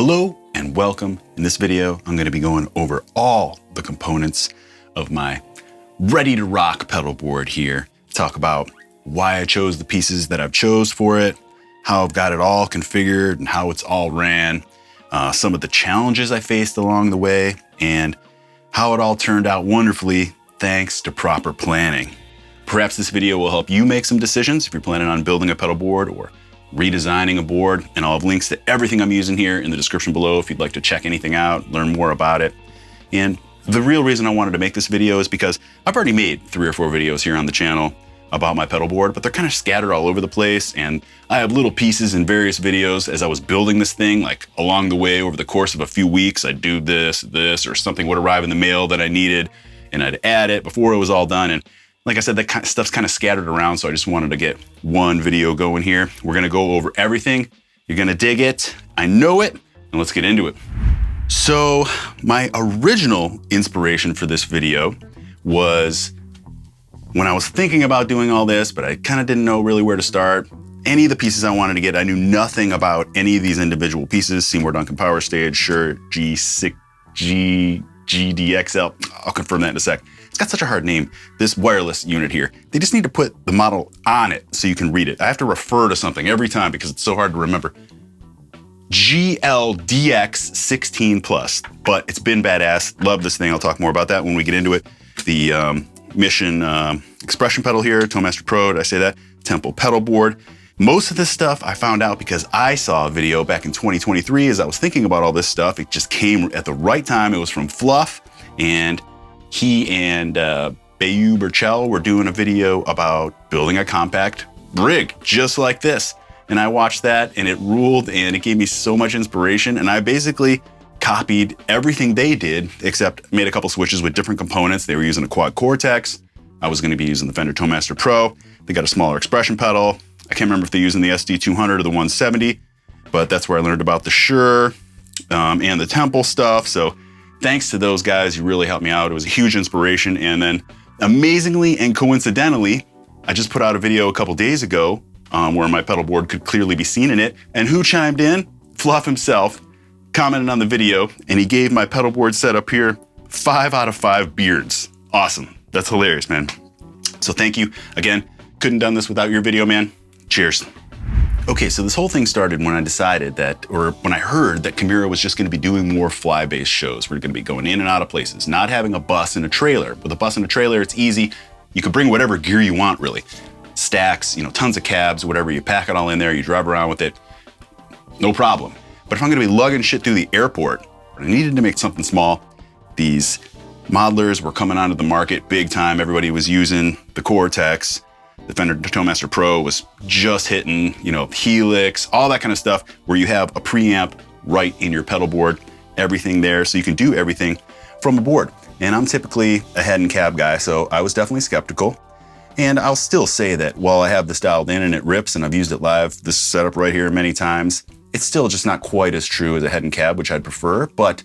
Hello and welcome. In this video, I'm going to be going over all the components of my ready to rock pedal board here. Talk about why I chose the pieces that I've chose for it, how I've got it all configured and how it's all ran, some of the challenges I faced along the way, and how it all turned out wonderfully thanks to proper planning. Perhaps this video will help you make some decisions if you're planning on building a pedal board or redesigning a board, and I'll have links to everything I'm using here in the description below if you'd like to check anything out, learn more about it. And the real reason I wanted to make this video is because I've already made 3 or 4 videos here on the channel about my pedal board, but they're kind of scattered all over the place, and I have little pieces in various videos as I was building this thing, like along the way over the course of a few weeks, I'd do this, or something would arrive in the mail that I needed, and I'd add it before it was all done. And like I said, that kind of stuff's kind of scattered around, so I just wanted to get one video going here. We're gonna go over everything. You're gonna dig it. I know it, and let's get into it. So my original inspiration for this video was when I was thinking about doing all this, but I kind of didn't know really where to start. Any of the pieces I wanted to get, I knew nothing about any of these individual pieces. Seymour Duncan Power Stage, sure, G6, GDXL. I'll confirm that in a sec. It's got such a hard name, this wireless unit here. They just need to put the model on it so you can read it. I have to refer to something every time because it's so hard to remember. GLDX16 Plus, but it's been badass. Love this thing. I'll talk more about that when we get into it. The Mission expression pedal here, Toemaster Pro, did I say that? Tempo pedal board. Most of this stuff I found out because I saw a video back in 2023 as I was thinking about all this stuff. It just came at the right time. It was from Fluff, and he and Bayou Burchell were doing a video about building a compact rig just like this. And I watched that and it ruled, and it gave me so much inspiration. And I basically copied everything they did, except made a couple switches with different components. They were using a quad Cortex. I was gonna be using the Fender Toemaster Pro. They got a smaller expression pedal. I can't remember if they're using the SD200 or the 170, but that's where I learned about the Shure and the Temple stuff. So thanks to those guys, you really helped me out. It was a huge inspiration. And then amazingly and coincidentally, I just put out a video a couple days ago where my pedal board could clearly be seen in it. And who chimed in? Fluff himself commented on the video, and he gave my pedal board setup here 5 out of 5 beards. Awesome. That's hilarious, man. So thank you. Again, couldn't done this without your video, man. Cheers. Okay, so this whole thing started when I decided that, or when I heard that Camira was just gonna be doing more fly-based shows. We're gonna be going in and out of places, not having a bus and a trailer. With a bus and a trailer, it's easy. You can bring whatever gear you want, really. Stacks, tons of cabs, whatever, you pack it all in there, you drive around with it, no problem. But if I'm gonna be lugging shit through the airport, I needed to make something small. These modelers were coming onto the market big time. Everybody was using the Cortex. The Fender Toemaster Pro was just hitting, Helix, all that kind of stuff, where you have a preamp right in your pedal board, everything there, so you can do everything from a board. And I'm typically a head and cab guy, so I was definitely skeptical. And I'll still say that while I have this dialed in and it rips, and I've used it live, this setup right here many times, it's still just not quite as true as a head and cab, which I'd prefer. But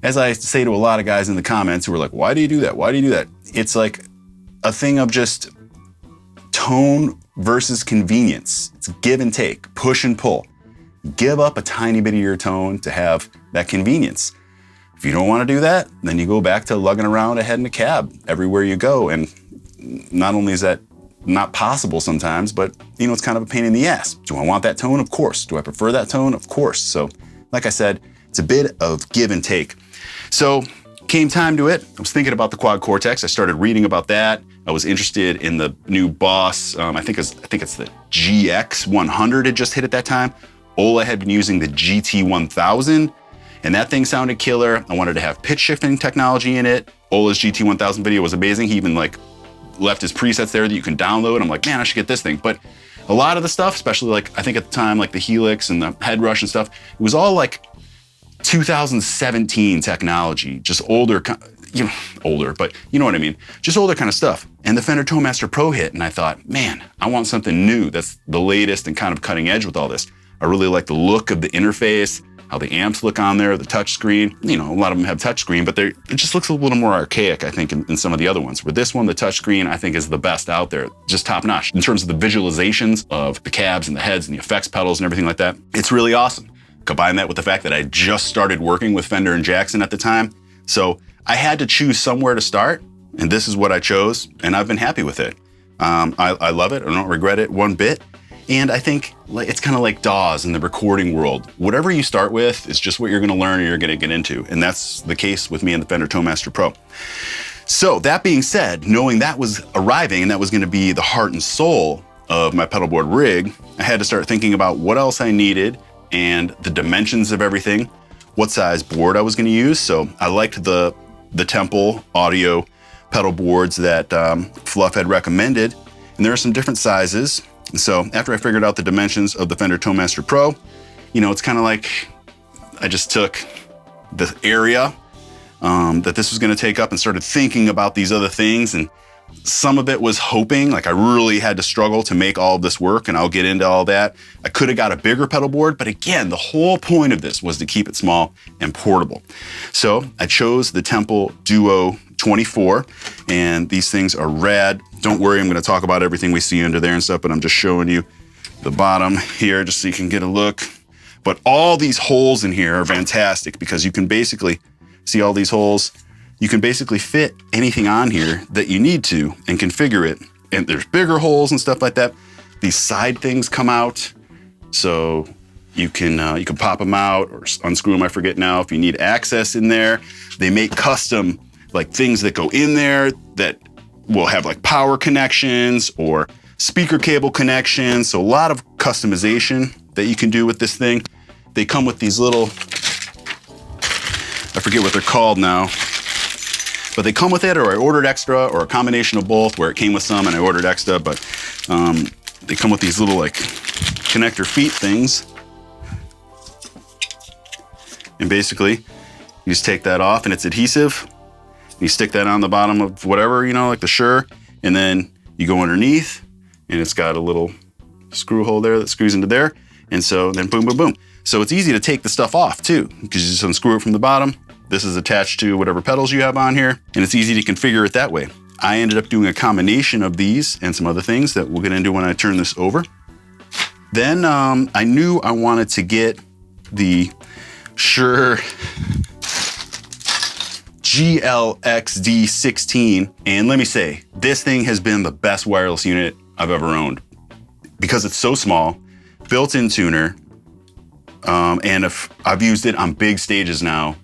as I say to a lot of guys in the comments who are like, why do you do that? Why do you do that? It's like a thing of just tone versus convenience. It's give and take, push and pull. Give up a tiny bit of your tone to have that convenience. If you don't want to do that, then you go back to lugging around a head in a cab everywhere you go. And not only is that not possible sometimes, but it's kind of a pain in the ass. Do I want that tone? Of course. Do I prefer that tone? Of course. So like I said, it's a bit of give and take. So came time to it. I was thinking about the quad Cortex. I started reading about that. I was interested in the new Boss. I think it's the GX100 had just hit at that time. Ola had been using the GT1000, and that thing sounded killer. I wanted to have pitch shifting technology in it. Ola's GT1000 video was amazing. He even left his presets there that you can download. I'm like, man, I should get this thing. But a lot of the stuff, especially I think at the time, like the Helix and the head rush and stuff, it was all like 2017 technology, just older, older, but you know what I mean? Just older kind of stuff. And the Fender Toemaster Pro hit, and I thought, man, I want something new that's the latest and kind of cutting edge with all this. I really like the look of the interface, how the amps look on there, the touch screen. A lot of them have touch screen, but it just looks a little more archaic, I think, in some of the other ones. With this one, the touch screen, I think, is the best out there, just top notch. In terms of the visualizations of the cabs and the heads and the effects pedals and everything like that, it's really awesome. Combine that with the fact that I just started working with Fender and Jackson at the time. So I had to choose somewhere to start, and this is what I chose, and I've been happy with it. I love it. I don't regret it one bit. And I think it's kind of like DAWs in the recording world. Whatever you start with is just what you're going to learn or you're going to get into. And that's the case with me and the Fender Toemaster Pro. So that being said, knowing that was arriving and that was going to be the heart and soul of my pedalboard rig, I had to start thinking about what else I needed and the dimensions of everything, what size board I was going to use. So I liked the Temple audio pedal boards that Fluff had recommended, and there are some different sizes. And so after I figured out the dimensions of the Fender Toemaster Pro, you know, it's kind of like I just took the area that this was going to take up and started thinking about these other things. And some of it was hoping, like I really had to struggle to make all of this work, and I'll get into all that. I could have got a bigger pedal board, but again, the whole point of this was to keep it small and portable. So I chose the Temple Duo 24, and these things are rad. Don't worry, I'm going to talk about everything we see under there and stuff, but I'm just showing you the bottom here just so you can get a look. But all these holes in here are fantastic because you can basically see all these holes. You can basically fit anything on here that you need to and configure it. And there's bigger holes and stuff like that. These side things come out, so you can pop them out or unscrew them, I forget now, if you need access in there. They make custom like things that go in there that will have like power connections or speaker cable connections. So a lot of customization that you can do with this thing. They come with these little, I forget what they're called now, but they come with it, or I ordered extra, or a combination of both where it came with some and I ordered extra, but they come with these little like connector feet things. And basically you just take that off and it's adhesive. You stick that on the bottom of whatever, you know, like the Shure, and then you go underneath and it's got a little screw hole there that screws into there. And so then boom, boom, boom. So it's easy to take the stuff off too, because you just unscrew it from the bottom. This is attached to whatever pedals you have on here, and it's easy to configure it that way. I ended up doing a combination of these and some other things that we'll get into when I turn this over. Then I knew I wanted to get the Shure GLXD16, and let me say, this thing has been the best wireless unit I've ever owned because it's so small, built-in tuner, and if I've used it on big stages now,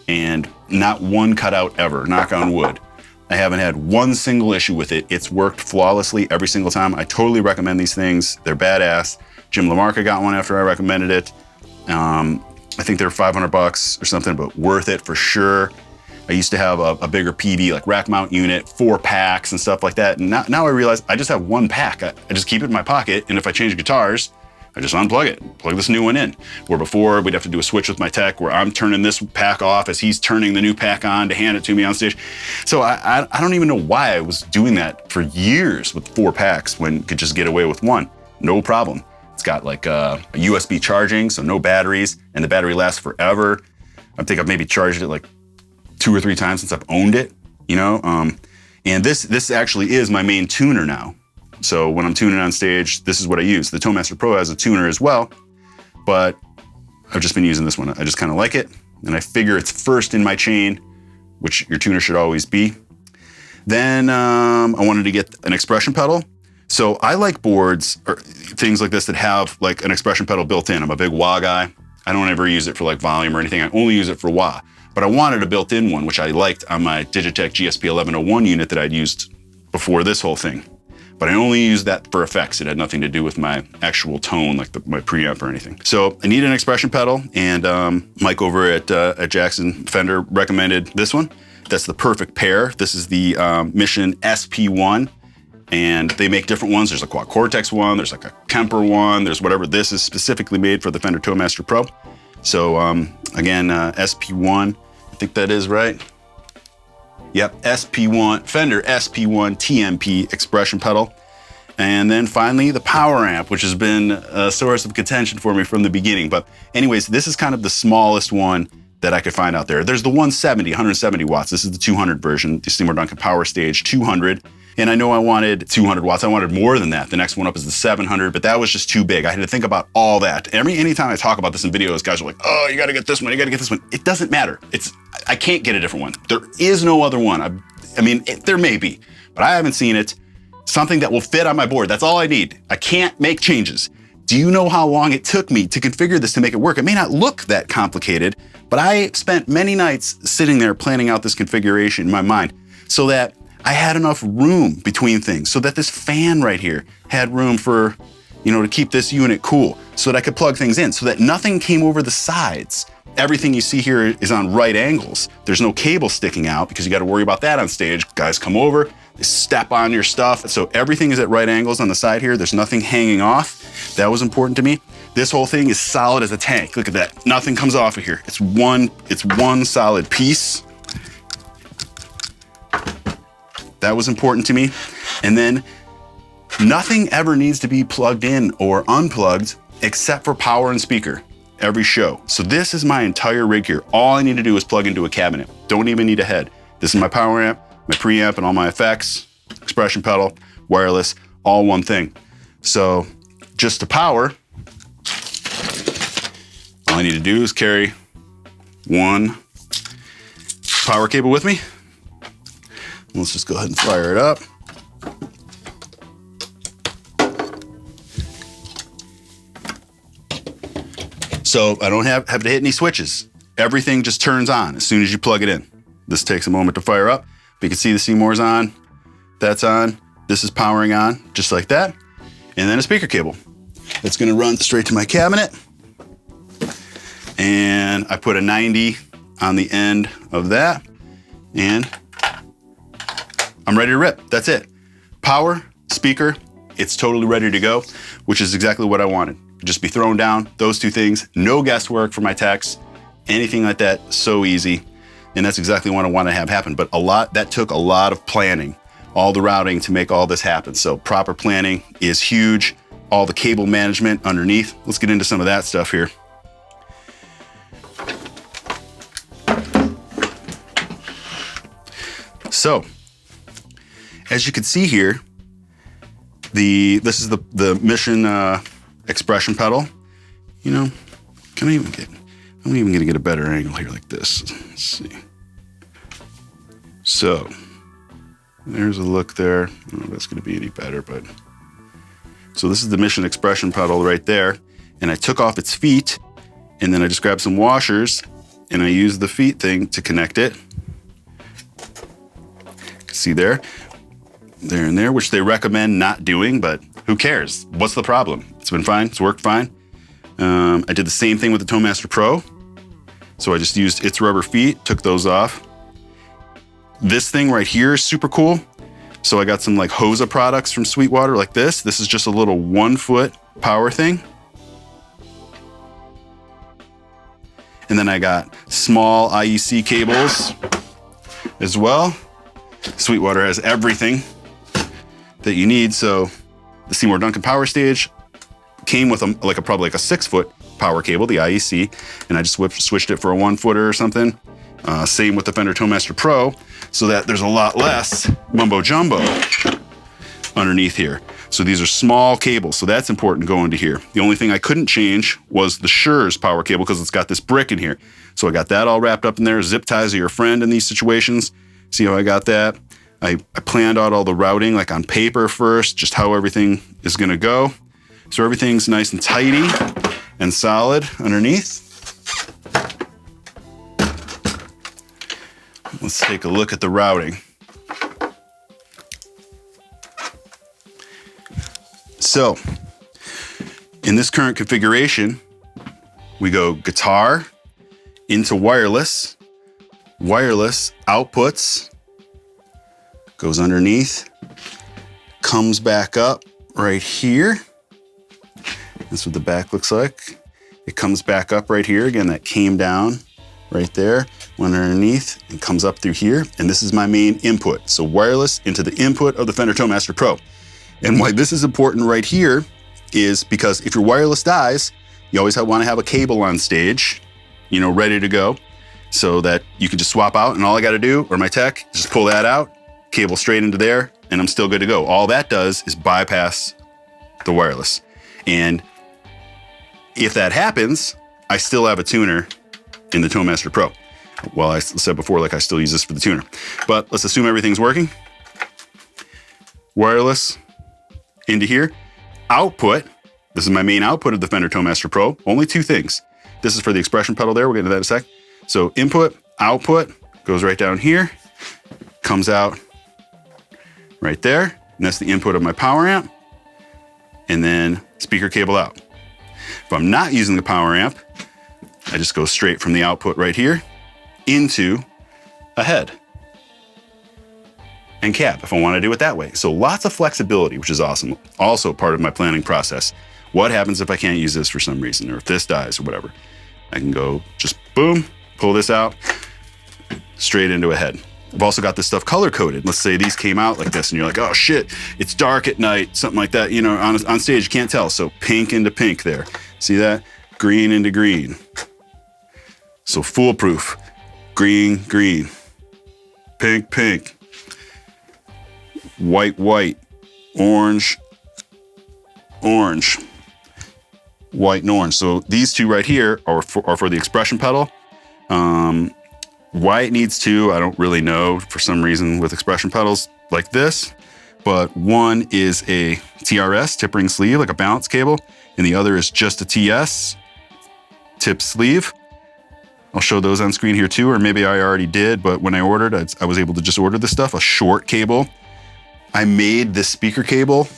and not one cutout ever, knock on wood. I haven't had one single issue with it. It's worked flawlessly every single time. I totally recommend these things. They're badass. Jim LaMarca got one after I recommended it. I think they're $500 or something, but worth it for sure. I used to have a bigger PD, like rack mount unit, 4 packs and stuff like that. And now I realize I just have 1 pack. I just keep it in my pocket. And if I change guitars, I just unplug it, plug this new one in. Where before we'd have to do a switch with my tech where I'm turning this pack off as he's turning the new pack on to hand it to me on stage. So I don't even know why I was doing that for years with 4 packs when could just get away with 1, no problem. It's got like a USB charging, so no batteries, and the battery lasts forever. I think I've maybe charged it like 2 or 3 times since I've owned it, you know? And this actually is my main tuner now. So when I'm tuning on stage, this is what I use. The Toemaster Pro has a tuner as well, but I've just been using this one. I just kind of like it, and I figure it's first in my chain, which your tuner should always be. Then I wanted to get an expression pedal. So I like boards or things like this that have like an expression pedal built in. I'm a big wah guy. I don't ever use it for like volume or anything. I only use it for wah. But I wanted a built-in one, which I liked on my Digitech GSP 1101 unit that I'd used before this whole thing. But I only used that for effects. It had nothing to do with my actual tone, like my preamp or anything. So I needed an expression pedal, and Mike over at Jackson Fender recommended this one. That's the perfect pair. This is the Mission SP1, and they make different ones. There's a Quad Cortex one, there's like a Kemper one, there's whatever. This is specifically made for the Fender Toemaster Pro. So again, SP1, I think that is right. Yep, SP1, Fender SP1 TMP expression pedal. And then finally the power amp, which has been a source of contention for me from the beginning. But anyways, this is kind of the smallest one that I could find out there. There's the 170 watts. This is the 200 version, the Seymour Duncan Power Stage 200. And I know I wanted 200 watts. I wanted more than that. The next one up is the 700, but that was just too big. I had to think about all that. Anytime I talk about this in videos, guys are like, oh, you gotta get this one, you gotta get this one. It doesn't matter. I can't get a different one. There is no other one. There may be, but I haven't seen it. Something that will fit on my board. That's all I need. I can't make changes. Do you know how long it took me to configure this to make it work? It may not look that complicated, but I spent many nights sitting there planning out this configuration in my mind so that I had enough room between things, so that this fan right here had room for, to keep this unit cool, so that I could plug things in, so that nothing came over the sides. Everything you see here is on right angles. There's no cable sticking out because you got to worry about that on stage. Guys come over, they step on your stuff. So everything is at right angles on the side here. There's nothing hanging off. That was important to me. This whole thing is solid as a tank. Look at that. Nothing comes off of here. It's one solid piece. That was important to me. And then nothing ever needs to be plugged in or unplugged except for power and speaker every show. So this is my entire rig here. All I need to do is plug into a cabinet. Don't even need a head. This is my power amp, my preamp, and all my effects, expression pedal, wireless, all one thing. So just to power, all I need to do is carry one power cable with me. Let's just go ahead and fire it up. So I don't have to hit any switches. Everything just turns on as soon as you plug it in. This takes a moment to fire up. But you can see the Seymour's on, that's on, this is powering on, just like that. And then a speaker cable. It's gonna run straight to my cabinet. And I put a 90 on the end of that. And I'm ready to rip, that's it. Power, speaker, it's totally ready to go, which is exactly what I wanted. Just be thrown down, those two things, no guesswork for my techs, anything like that, so easy. And that's exactly what I want to have happen. But that took a lot of planning, all the routing to make all this happen. So proper planning is huge, all the cable management underneath. Let's get into some of that stuff here. So, as you can see here, this is the Mission expression pedal. I'm even gonna get a better angle here like this. Let's see. So, there's a look there. I don't know if that's gonna be any better, but. So this is the Mission expression pedal right there. And I took off its feet, and then I just grabbed some washers, and I used the feet thing to connect it. See there and there, which they recommend not doing, but who cares? What's the problem? It's been fine, it's worked fine. I did the same thing with the ToneMaster Pro. So I just used its rubber feet, took those off. This thing right here is super cool. So I got some like Hosa products from Sweetwater like this. This is just a little 1 foot power thing. And then I got small IEC cables as well. Sweetwater has everything that you need. So the Seymour Duncan Power Stage came with probably a 6 foot power cable, the IEC, and I just switched it for a 1 footer or something. Same with the Fender ToneMaster Pro, so that there's a lot less mumbo jumbo underneath here. So these are small cables, so that's important going to here. The only thing I couldn't change was the Sure's power cable because it's got this brick in here. So I got that all wrapped up in there. Zip ties are your friend in these situations. See how I got that? I planned out all the routing like on paper first, just how everything is gonna go. So everything's nice and tidy and solid underneath. Let's take a look at the routing. So, in this current configuration, we go guitar into wireless, wireless outputs, goes underneath, comes back up right here. That's what the back looks like. It comes back up right here. Again, that came down right there, went underneath and comes up through here. And this is my main input. So wireless into the input of the Fender ToneMaster Pro. And why this is important right here is because if your wireless dies, you always want to have a cable on stage, ready to go. so that you can just swap out, and all I gotta do, or my tech, just pull that out, cable straight into there, and I'm still good to go. All that does is bypass the wireless. And if that happens, I still have a tuner in the ToneMaster Pro. Well, I said before, like I still use this for the tuner. But let's assume everything's working. Wireless into here. Output, this is my main output of the Fender ToneMaster Pro. Only two things. This is for the expression pedal there, we'll get into that in a sec. So input, output, goes right down here, comes out right there, and that's the input of my power amp, and then speaker cable out. If I'm not using the power amp, I just go straight from the output right here into a head and cab if I want to do it that way. So lots of flexibility, which is awesome. Also part of my planning process. What happens if I can't use this for some reason, or if this dies or whatever? I can go just boom, pull this out, straight into a head. I've also got this stuff color coded. Let's say these came out like this and you're like, oh shit, it's dark at night, something like that. You know, on stage you can't tell. So pink into pink there. See that? Green into green. So foolproof. Green, green. Pink, pink. White, white. Orange, orange. White and orange. So these two right here are for the expression pedal. Why it needs two, I don't really know for some reason with expression pedals like this, but one is a TRS, tip ring sleeve, like a balance cable, and the other is just a TS, tip sleeve. I'll show those on screen here too, or maybe I already did, but when I ordered, I was able to just order this stuff, a short cable. I made this speaker cable.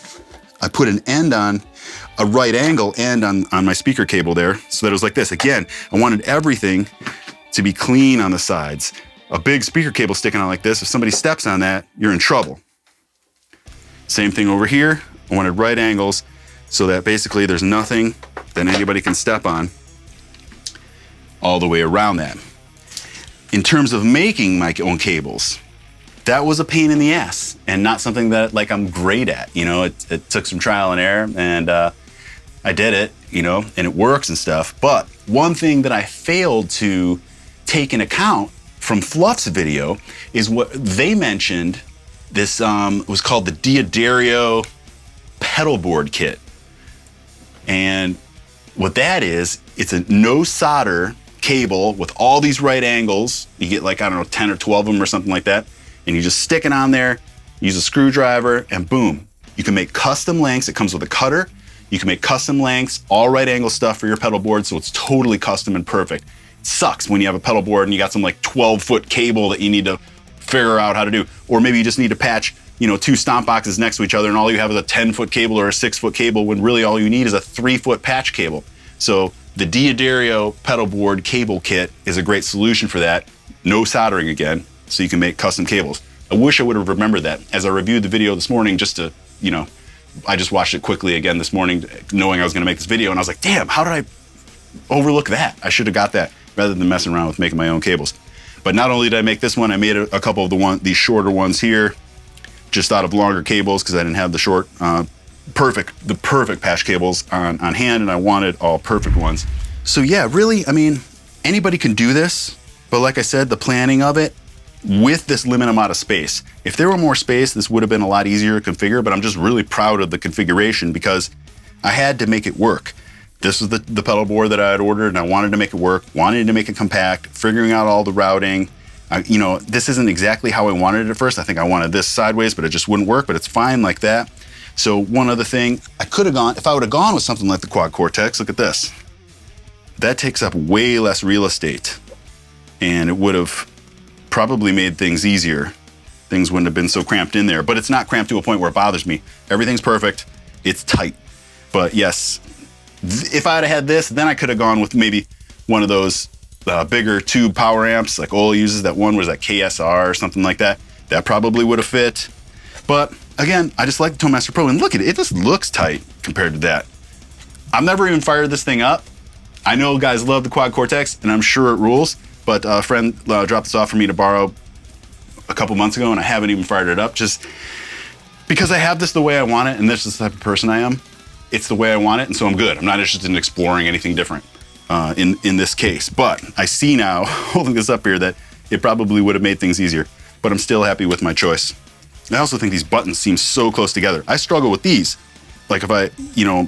I put an end on, a right angle end on my speaker cable there, so that it was like this. Again, I wanted everything to be clean on the sides. A big speaker cable sticking out like this, if somebody steps on that, you're in trouble. Same thing over here. I wanted right angles so that basically there's nothing that anybody can step on all the way around that. In terms of making my own cables, that was a pain in the ass and not something that like I'm great at. You know, it took some trial and error, and I did it, you know, and it works and stuff. But one thing that I failed to take into account from Fluff's video is what they mentioned. This was called the Diodario pedalboard kit. And what that is, it's a no solder cable with all these right angles. You get like, I don't know, 10 or 12 of them or something like that. And you just stick it on there, use a screwdriver, and boom. You can make custom lengths. It comes with a cutter. You can make custom lengths, all right angle stuff for your pedal board, so it's totally custom and perfect. It sucks when you have a pedal board and you got some like 12-foot cable that you need to figure out how to do. Or maybe you just need to patch, you know, two stomp boxes next to each other and all you have is a 10-foot cable or a 6-foot cable when really all you need is a 3-foot patch cable. So the Diodario pedal board cable kit is a great solution for that. No soldering again, so you can make custom cables. I wish I would have remembered that as I reviewed the video this morning, just to, you know, I just watched it quickly again this morning knowing I was gonna make this video, and I was like, damn, how did I overlook that? I should have got that rather than messing around with making my own cables. But not only did I make this one, I made a couple of these shorter ones here, just out of longer cables because I didn't have the short, the perfect patch cables on hand, and I wanted all perfect ones. So yeah, really, I mean, anybody can do this, but like I said, the planning of it with this limited amount of space. If there were more space, this would have been a lot easier to configure, but I'm just really proud of the configuration because I had to make it work. This was the pedal board that I had ordered, and I wanted to make it work, wanted to make it compact, figuring out all the routing. You know, this isn't exactly how I wanted it at first. I think I wanted this sideways, but it just wouldn't work, but it's fine like that. So one other thing, I could have gone, if I would have gone with something like the Quad Cortex, look at this. That takes up way less real estate, and it would have probably made things easier. Things wouldn't have been so cramped in there, but it's not cramped to a point where it bothers me. Everything's perfect, it's tight. But yes, if I'd have had this, then I could have gone with maybe one of those bigger tube power amps like Ola uses. That one was that KSR or something like that. That probably would have fit. But again, I just like the ToneMaster Pro, and look at it, it just looks tight compared to that. I've never even fired this thing up. I know guys love the Quad Cortex, and I'm sure it rules, but a friend dropped this off for me to borrow a couple months ago, and I haven't even fired it up, just because I have this the way I want it, and this is the type of person I am. It's the way I want it, and so I'm good. I'm not interested in exploring anything different. in this case. But I see now, holding this up here, that it probably would have made things easier, but I'm still happy with my choice. I also think these buttons seem so close together. I struggle with these. Like if I,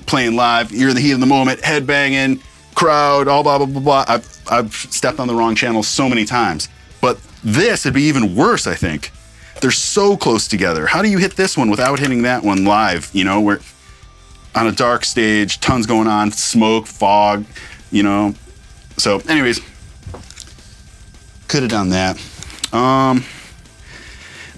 playing live, you're in the heat of the moment, head banging, crowd, all blah, blah, blah, blah. I've stepped on the wrong channel so many times. But this would be even worse, I think. They're so close together. How do you hit this one without hitting that one live? We're on a dark stage, tons going on, smoke, fog, So anyways, could have done that.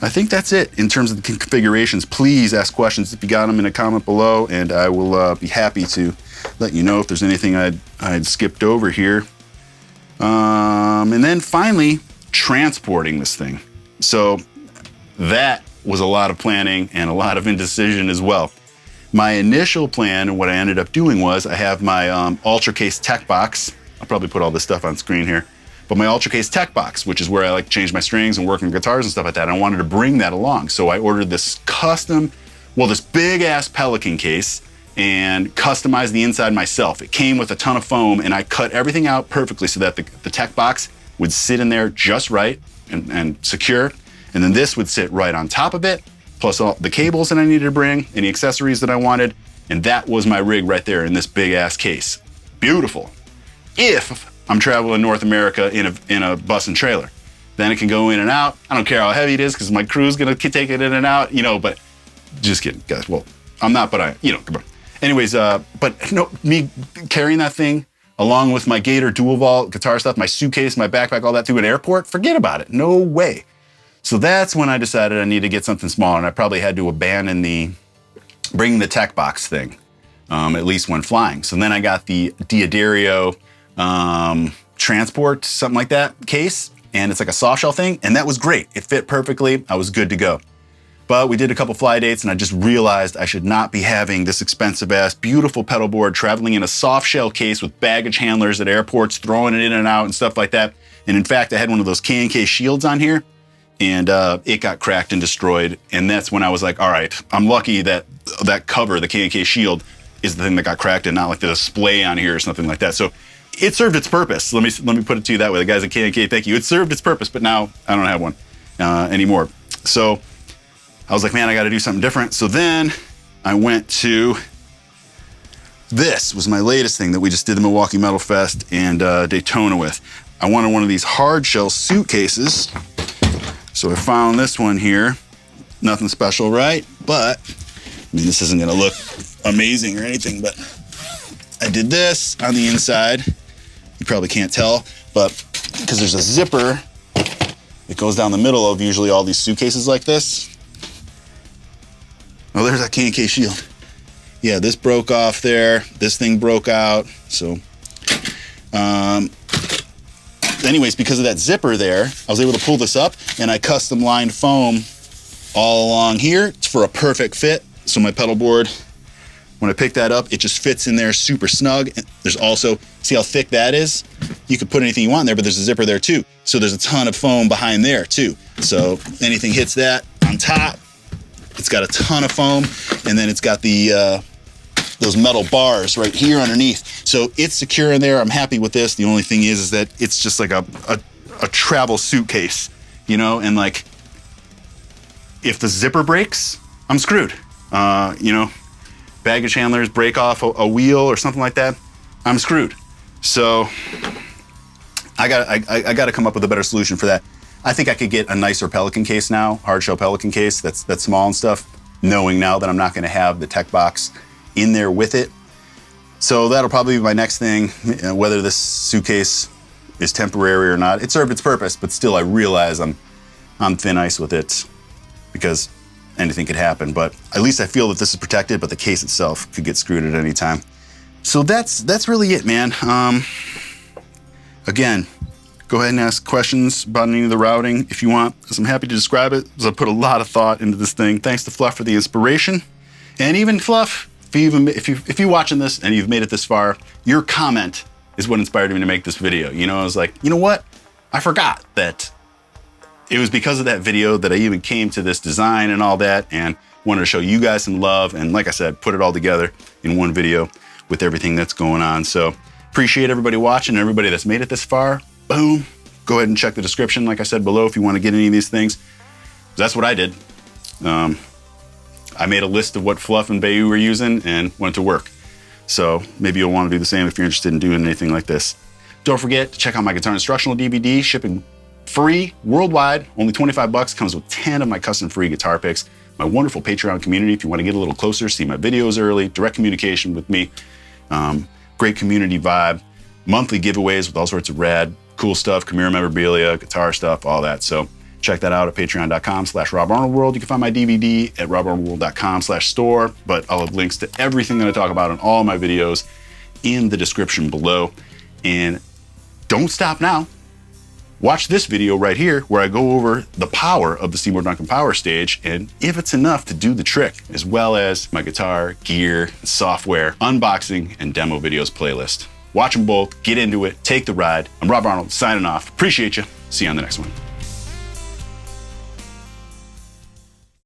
I think that's it in terms of the configurations. Please ask questions if you got them in a comment below, and I will be happy to let you know if there's anything I'd skipped over here. And then finally, transporting this thing. So that was a lot of planning and a lot of indecision as well. My initial plan and what I ended up doing was I have my Ultra Case Tech Box. I'll probably put all this stuff on screen here. But my Ultra Case Tech Box, which is where I like to change my strings and work on guitars and stuff like that, I wanted to bring that along. So I ordered this this big ass Pelican case and customized the inside myself. It came with a ton of foam and I cut everything out perfectly so that the Tech Box would sit in there just right and secure. And then this would sit right on top of it, plus all the cables that I needed to bring, any accessories that I wanted. And that was my rig right there in this big ass case. Beautiful. If I'm traveling North America in a bus and trailer, then it can go in and out. I don't care how heavy it is because my crew's gonna take it in and out, but just kidding, guys. Well, I'm not, but come on. Anyways, but no, me carrying that thing along with my Gator dual vault guitar stuff, my suitcase, my backpack, all that to an airport, forget about it, no way. So that's when I decided I need to get something smaller, and I probably had to abandon bringing the Tech Box thing, at least when flying. So then I got the Diodario transport, something like that, case, and it's like a soft shell thing, and that was great. It fit perfectly, I was good to go. But we did a couple fly dates and I just realized I should not be having this expensive ass, beautiful pedal board traveling in a soft shell case with baggage handlers at airports, throwing it in and out and stuff like that. And in fact, I had one of those K&K shields on here and it got cracked and destroyed. And that's when I was like, all right, I'm lucky that that cover, the K&K shield, is the thing that got cracked and not like the display on here or something like that. So it served its purpose. Let me put it to you that way. The guys at K&K, thank you. It served its purpose, but now I don't have one anymore. So I was like, man, I got to do something different. So then I went to, this was my latest thing that we just did the Milwaukee Metal Fest and Daytona with. I wanted one of these hard shell suitcases. So I found this one here. Nothing special, right? But, I mean, this isn't going to look amazing or anything, but I did this on the inside. You probably can't tell, but because there's a zipper that goes down the middle of usually all these suitcases like this. Oh, there's that K&K shield. Yeah, this broke off there. This thing broke out. So, anyways, because of that zipper there, I was able to pull this up and I custom lined foam all along here for a perfect fit. So my pedal board, when I pick that up, it just fits in there super snug. There's also, see how thick that is? You could put anything you want in there, but there's a zipper there too. So there's a ton of foam behind there too. So anything hits that on top, it's got a ton of foam, and then it's got the those metal bars right here underneath. So it's secure in there. I'm happy with this. The only thing is that it's just like a travel suitcase, and like if the zipper breaks, I'm screwed. Baggage handlers break off a wheel or something like that, I'm screwed. So I got to come up with a better solution for that. I think I could get a nicer Pelican case now, hard shell Pelican case that's small and stuff, knowing now that I'm not going to have the Tech Box in there with it. So that'll probably be my next thing, whether this suitcase is temporary or not. It served its purpose, but still I realize I'm thin ice with it because anything could happen. But at least I feel that this is protected, but the case itself could get screwed at any time. So that's really it, man. Again, go ahead and ask questions about any of the routing if you want, because I'm happy to describe it, because I put a lot of thought into this thing. Thanks to Fluff for the inspiration. And even Fluff, if you're watching this and you've made it this far, your comment is what inspired me to make this video. I was like, you know what? I forgot that it was because of that video that I even came to this design and all that, and wanted to show you guys some love. And like I said, put it all together in one video with everything that's going on. So Appreciate everybody watching and everybody that's made it this far. Boom. Go ahead and check the description, like I said below, if you want to get any of these things. That's what I did. I made a list of what fluff and Bayou were using and went to work. So maybe you'll want to do the same if you're interested in doing anything like this. Don't forget to check out my guitar instructional DVD, shipping free worldwide, only 25 bucks, comes with 10 of my custom free guitar picks. My wonderful Patreon community, if you want to get a little closer, see my videos early, direct communication with me, great community vibe, monthly giveaways with all sorts of rad, cool stuff, Camira memorabilia, guitar stuff, all that. So check that out at patreon.com/RobArnoldWorld. You can find my DVD at robarnoldworld.com/store, but I'll have links to everything that I talk about in all my videos in the description below. And don't stop now. Watch this video right here where I go over the power of the Seymour Duncan Power Stage and if it's enough to do the trick, as well as my guitar, gear, software, unboxing, and demo videos playlist. Watch them both, get into it, take the ride. I'm Rob Arnold, signing off. Appreciate you. See you on the next one.